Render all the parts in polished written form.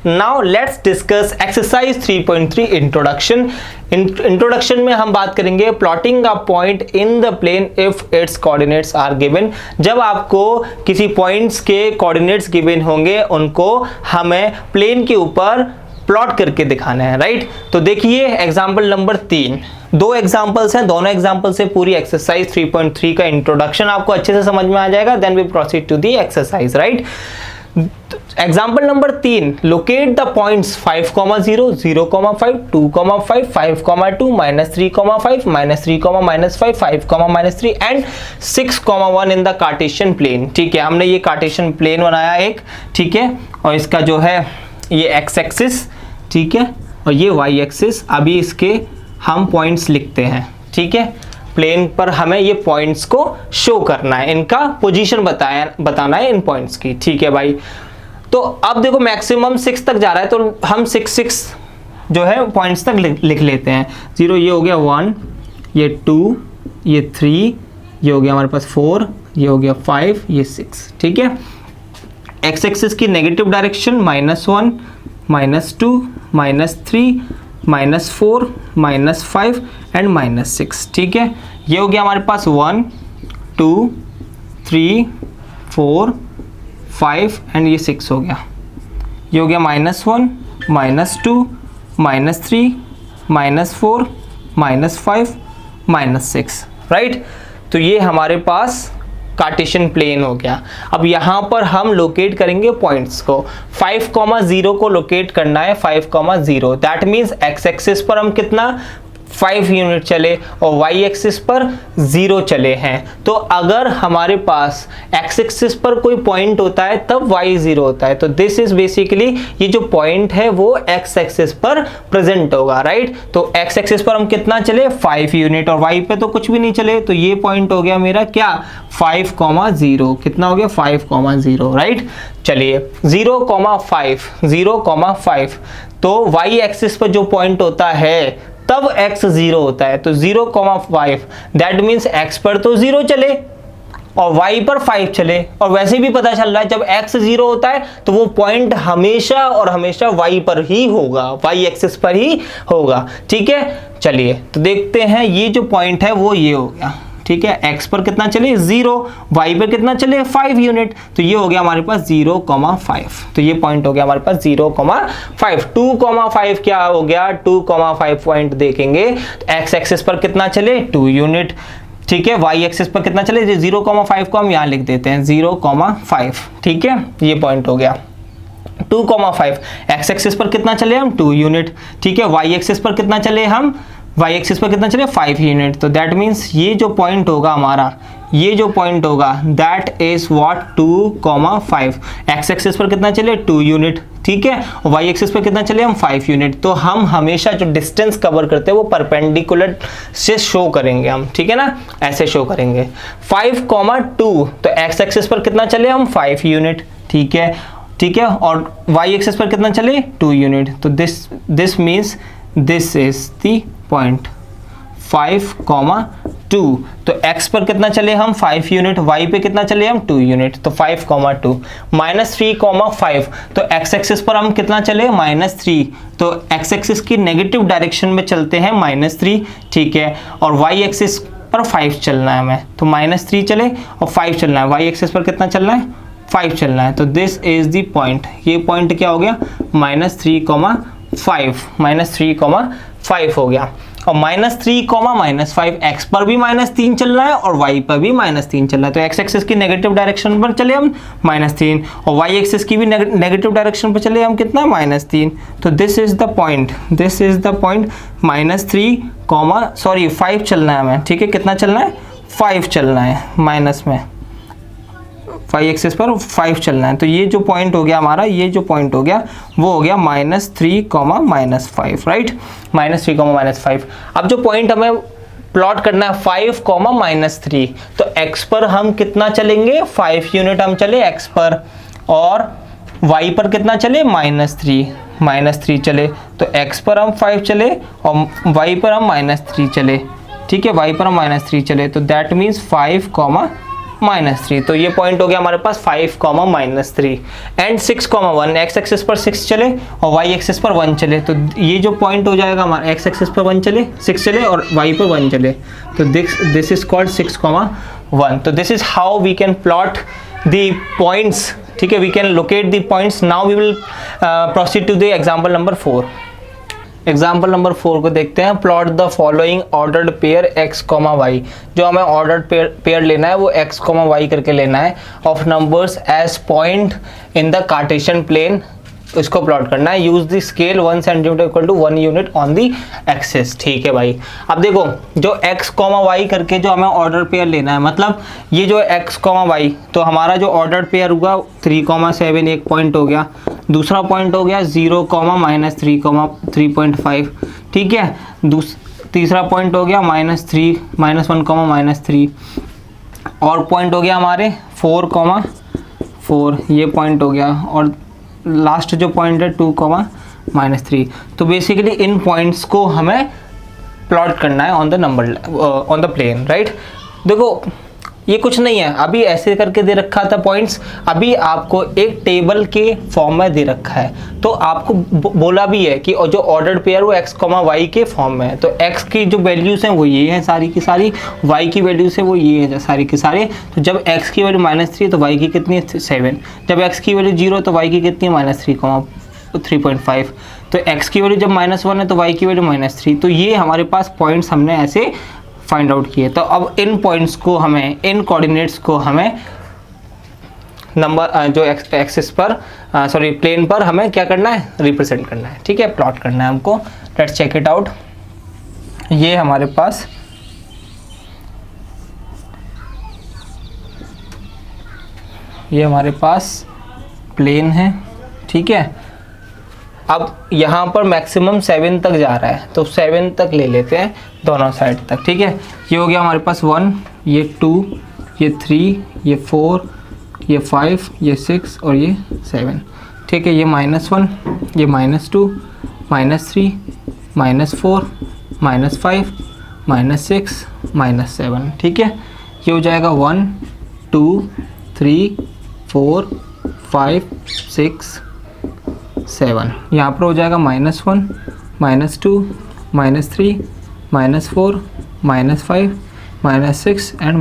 Now let's discuss exercise 3.3 introduction. Introduction में हम बात करेंगे plotting a point in the plane if its coordinates are given. जब आपको किसी पॉइंट्स के कोऑर्डिनेट्स गिवन होंगे, उनको हमें प्लेन के ऊपर प्लॉट करके दिखाना है, राइट। तो देखिए एग्जांपल नंबर 3, दो एग्जांपल्स हैं, दोनों एग्जांपल से पूरी एक्सरसाइज 3.3 का इंट्रोडक्शन आपको अच्छे से समझ में आ जाएगा। Then we proceed to the exercise, right. Example number 3, locate the points 5, 0, 0, 5, 2, 5, 5, 2, -3, -5, -3, -5, 5, -3 and 6, 1 in the Cartesian plane. ठीक है, हमने ये कार्टेशियन प्लेन बनाया एक, ठीक है, और इसका जो है ये एक्स एक्सिस, ठीक है, और ये वाई एक्सिस। अभी इसके हम पॉइंट्स लिखते हैं, ठीक है। प्लेन पर हमें ये पॉइंट्स को शो करना है, इनका पोजीशन बताना है इन पॉइंट्स की, ठीक है भाई। तो अब देखो मैक्सिमम 6 तक जा रहा है, तो हम 6 जो है पॉइंट्स तक लिख लेते हैं। 0 ये हो गया 1, ये 2, ये 3, ये हो गया हमारे पास 4, ये हो गया 5, ये 6, ठीक है। एक्स एक्सिस की नेगेटिव डायरेक्शन -1, -2, -3, -4, -5 एंड -6, ठीक है। ये हो गया हमारे पास 1, 2, 3, 4, 5 एंड ये 6 हो गया। ये हो गया -1, -2, -3, -4, -5, -6, राइट। तो ये हमारे पास कार्टेशियन प्लेन हो गया। अब यहाँ पर हम लोकेट करेंगे पॉइंट्स को। 5, 0 को लोकेट करना है, 5, 0, दैट मीन्स एक्स एक्सिस पर हम कितना 5 यूनिट चले और वाई एक्सिस पर 0 चले हैं। तो अगर हमारे पास एक्स एक्सिस पर कोई पॉइंट होता है तब वाई 0 होता है। तो दिस इज बेसिकली, ये जो पॉइंट है वो एक्स एक्सिस पर प्रेजेंट होगा, राइट। तो एक्स एक्सिस पर हम कितना चले 5 यूनिट और वाई पे तो कुछ भी नहीं चले। तो ये पॉइंट हो गया मेरा क्या 5, 0, कितना हो गया 5, 0, राइट। चलिए 0, 5, तो वाई एक्सिस पर जो पॉइंट होता है तब x 0 होता है। तो 0, 5 दैट मीन्स x पर तो 0 चले और y पर 5 चले। और वैसे भी पता चल रहा है जब x 0 होता है तो वो पॉइंट हमेशा और हमेशा y पर ही होगा, y एक्सिस पर ही होगा, ठीक है। चलिए तो देखते हैं, ये जो पॉइंट है वो ये हो गया, ठीक है। x पर कितना चले 0, y पर कितना चले 5 यूनिट। तो ये हो गया हमारे पास 0, 5, तो ये पॉइंट हो गया हमारे पास 0, 5। 2, 5 क्या हो गया 2, 5 पॉइंट देखेंगे तो x एक्सिस पर कितना चले 2 यूनिट, ठीक है। y एक्सिस पर कितना चले 0, 5 को हम यहाँ लिख देते हैं 0, 5, ठीक है। ये पॉइंट हो गया 2, 5। x एक्सिस पर कितना चले हम 2 यूनिट, ठीक है। y एक्सिस पर कितना चले हम y एक्सिस पर कितना चले 5 यूनिट। तो दैट मीन्स ये जो पॉइंट होगा हमारा, ये जो पॉइंट होगा that is what 2, 5। x axis पर कितना चले 2 यूनिट, ठीक है। और y एक्सिस पर कितना चले हम 5 यूनिट। तो हम हमेशा जो डिस्टेंस कवर करते हैं वो परपेंडिकुलर से शो करेंगे हम, ठीक है ना, ऐसे शो करेंगे। 5, 2 तो x एक्सिस पर कितना चले हम 5 यूनिट, ठीक है, ठीक है। और y एक्सिस पर कितना चले 2 यूनिट। तो this means this is the point 5, 2। तो x पर कितना चले हम 5 यूनिट, y पे कितना चले हम 2 यूनिट। तो 5, 2 -3, 5। तो x एक्सिस पर हम कितना चले -3। तो x एक्सिस की नेगेटिव डायरेक्शन में चलते हैं -3, ठीक है। और y एक्सिस पर 5 चलना है हमें, तो -3 चले और 5 चलना है। y एक्सिस पर कितना चलना है 5 चलना है। तो दिस इज द पॉइंट, ये पॉइंट क्या हो गया -3, 5 हो गया। और -3, -5 x पर भी -3 चल रहा है और y पर भी -3 चल रहा है। तो x एक्सिस की नेगेटिव डायरेक्शन पर चले हम -3 और y एक्सिस की भी नेगेटिव डायरेक्शन पर चले हम कितना -3। तो दिस इज द पॉइंट -3, 5 चलना है हमें, ठीक है। कितना चलना है 5 चलना है, माइनस में y एक्सिस पर 5 चलना है। तो ये जो पॉइंट हो गया हमारा, ये जो पॉइंट हो गया वो हो गया -3, -5, राइट। -3, -5। अब जो पॉइंट हमें प्लॉट करना है 5, -3, तो x पर हम कितना चलेंगे 5 यूनिट हम चले x पर, और y पर कितना चले -3 चले। तो x पर हम 5 चले और y पर हम -3 चले, ठीक है। y पर हम -3 चले। तो दैट मीन्स 5, -3, तो ये पॉइंट हो गया हमारे पास 5, -3 एंड 6, 1 एक्स एक्सिस पर 6 चले और वाई एक्सिस पर 1 चले, तो ये जो पॉइंट हो जाएगा हमारा एक्स एक्सिस पर 6 चले और वाई पर 1 चले, तो दिस इज कॉल्ड 6, 1. तो this is how we can plot the points. ठीक है, we can locate the points. Now we will proceed to the example number 4. Example number 4 को देखते हैं. Plot the following ordered pair x, y. जो हमें ordered pair लेना है वो x, y करके लेना है of numbers as point in the Cartesian plane. इसको प्लॉट करना है. Use the scale 1 centimetre equal to 1 unit on the axis. ठीक है भाई, अब देखो जो x, y करके जो हमें ऑर्डर पेयर लेना है, मतलब ये जो x, y, तो हमारा जो ऑर्डर पेयर हुआ 3, 7 एक पॉइंट हो गया. दूसरा पॉइंट हो गया 0, -3, 3.5. ठीक है, तीसरा पॉइंट हो गया -3, -1, -3. और पॉइंट हो गया हमारे 4, 4 ये पॉइंट हो गया. और लास्ट जो पॉइंट है 2, -3. तो बेसिकली इन पॉइंट्स को हमें प्लॉट करना है on the number on the plane. Right, देखो ये कुछ नहीं है, अभी ऐसे करके दे रखा था पॉइंट्स. अभी आपको एक टेबल के फॉर्म में दे रखा है, तो आपको बोला भी है कि जो ऑर्डर्ड पेयर वो x, y के फॉर्म में है. तो x की जो वैल्यूज हैं वो ये हैं सारी की सारी, y की वैल्यूज है वो ये है सारी की सारे. तो जब x की वैल्यू -3 तो y की कितनी है 7. जब x की वैल्यू 0 तो y की कितनी है -3, 3.5. तो x की वैल्यू जब -1 है तो y की वैल्यू -3. तो ये हमारे पास पॉइंट्स हमने ऐसे फाइंड आउट किए. तो अब इन पॉइंट्स को हमें, इन कोऑर्डिनेट्स को हमें नंबर जो एक्सिस पर सॉरी प्लेन पर हमें क्या करना है, रिप्रेजेंट करना है. ठीक है, प्लॉट करना है हमको. Let's check it out. ये हमारे पास प्लेन है. ठीक है, अब यहाँ पर मैक्सिमम 7 तक जा रहा है, तो 7 तक ले लेते हैं दोनों साइड तक. ठीक है, ये हो गया हमारे पास 1, ये 2, ये 3, ये 4, ये 5, ये 6 और ये 7. ठीक है, ये -1, ये -2, -3, -4, -5, -6, -7. ठीक है, ये हो जाएगा 1, 2, 3, 4, 5, 6, 7. यहाँ पर हो जाएगा -1, -2, -3, -4, -5, -6 एंड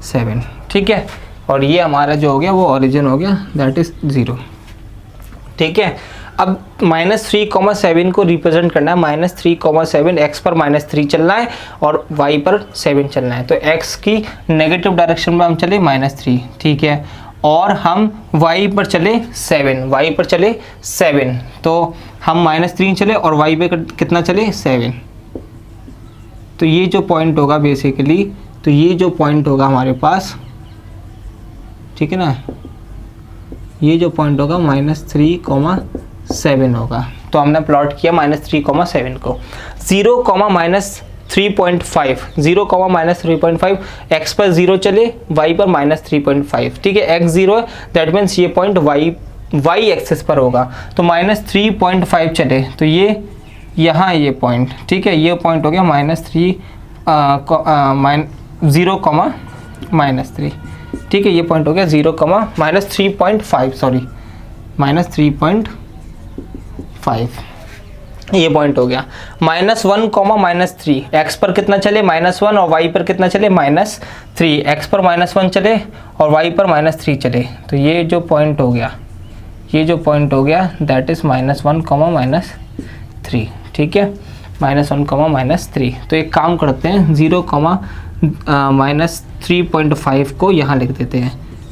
-7. ठीक है, और ये हमारा जो हो गया वो ओरिजिन हो गया, दैट इज 0. ठीक है, अब -3, 7 को रिप्रेजेंट करना है. -3, 7 x पर -3 चलना है और y पर 7 चलना है. तो x की नेगेटिव डायरेक्शन में हम चले -3. ठीक है, और हम y पर चले 7. तो हम -3 चले और y पे कितना चले 7. तो ये जो पॉइंट होगा बेसिकली, तो ये जो पॉइंट होगा हमारे पास, ठीक है ना, ये जो पॉइंट होगा -3, 7 होगा. तो हमने प्लॉट किया -3, 7 को. 0, -3.5, 0, -3.5 x पर 0 चले, y पर -3.5. ठीक है, x 0 है, दैट मीन्स ये पॉइंट y एक्सिस पर होगा. तो -3.5 चले, तो ये यहाँ ये पॉइंट. ठीक है, ये पॉइंट हो गया -0, -3. ठीक है, ये पॉइंट हो गया 0, -3.5 सॉरी -3.5. ये पॉइंट हो गया. -1, -3 x पर कितना चले -1 और y पर कितना चले -3. x पर -1 चले और y पर -3 चले. तो ये जो पॉइंट हो गया दैट इज -1, -3. ठीक है, -1, -3. तो एक काम करते हैं, 0, -3.5 को यहाँ लिख देते हैं.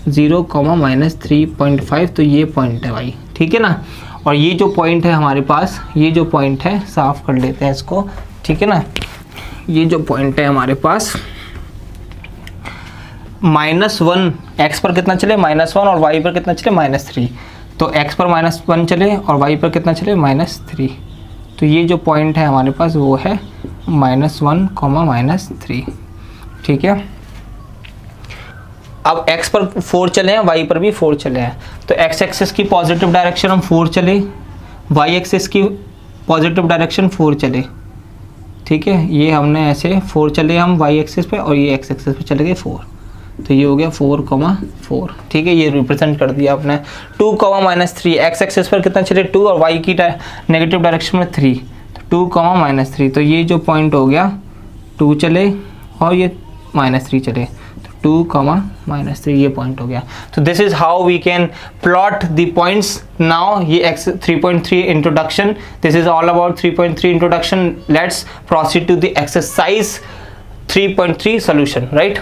0, -3.5. तो ये पॉइंट है भाई. ठीक है ना, और ये जो पॉइंट है हमारे पास, ये जो पॉइंट है साफ कर लेते हैं इसको. ठीक है ना, ये जो पॉइंट है हमारे पास -1 x पर कितना चले -1 और y पर कितना चले -3. तो x पर -1 चले और y पर कितना चले -3. तो ये जो पॉइंट है हमारे पास वो है -1, -3. ठीक है, अब x पर 4 चले हैं, y पर भी 4 चले हैं. तो x एक्सिस की पॉजिटिव डायरेक्शन हम 4 चले, y एक्सिस की पॉजिटिव डायरेक्शन 4 चले. ठीक है, ये हमने ऐसे 4 चले हम y एक्सिस पे और ये x एक्सिस पे चले गए 4. तो ये हो गया 4,4, ठीक है, ये रिप्रेजेंट कर दिया आपने। 2,-3, एक्स एक्सिस पर कितना चले 2 और वाई की नेगेटिव डायरेक्शन में 3, तो 2,-3, तो ये जो पॉइंट हो गया 2 चले और ये -3 चले, तो 2,-3 ये पॉइंट हो गया। तो this is how we can plot the points. Now ये x 3.3 introduction, this is all about 3.3 introduction. Let's proceed to the exercise 3.3 solution, right?